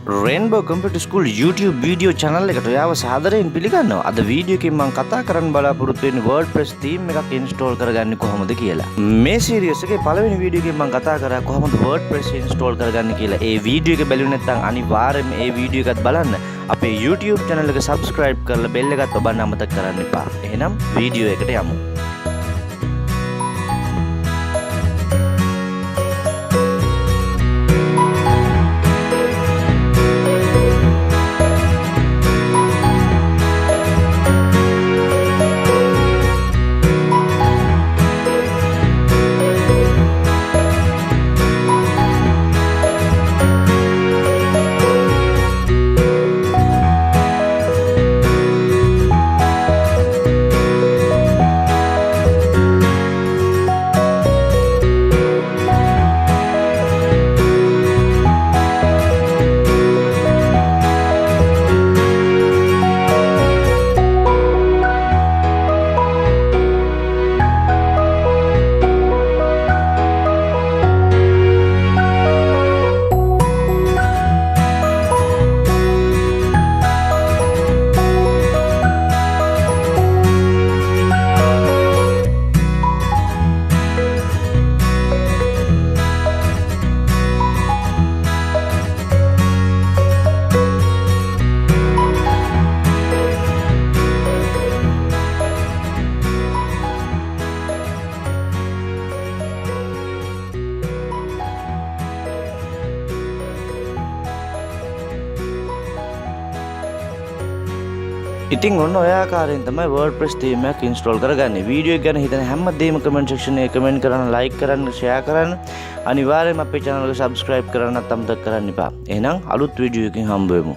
Rainbow Computer School YouTube video channel එකට ඔයාව සාදරයෙන් පිළිගන්නවා. අද වීඩියෝ එකකින් මම කතා කරන්න බලාපොරොත්තු වෙන්නේ WordPress theme එකක් install කරගන්නේ කොහොමද කියලා. මේ series එකේ පළවෙනි වීඩියෝ එකෙන් මම කතා කරා කොහොමද WordPress install කරගන්නේ කියලා. ඒ වීඩියෝ එක බැලුවේ නැත්නම් අනිවාර්යයෙන්ම ඒ වීඩියෝ එකත් බලන්න. අපේ YouTube channel එක subscribe කරලා bell එකත් ඔබන්න අමතක කරන්න එපා. එහෙනම් වීඩියෝ එකට යමු. ඉතින් ඔන්න ඔය ආකාරයෙන් තමයි WordPress theme එක install කරගන්නේ. වීඩියෝ එක ගැන හිතන හැමදේම comment section එකේ comment කරන්න, like කරන්න, share කරන්න. අනිවාර්යයෙන්ම අපේ channel එක subscribe කරන්නත් අමතක කරන්න එපා. එහෙනම් අලුත් වීඩියෝ එකකින් හම්බ වෙමු.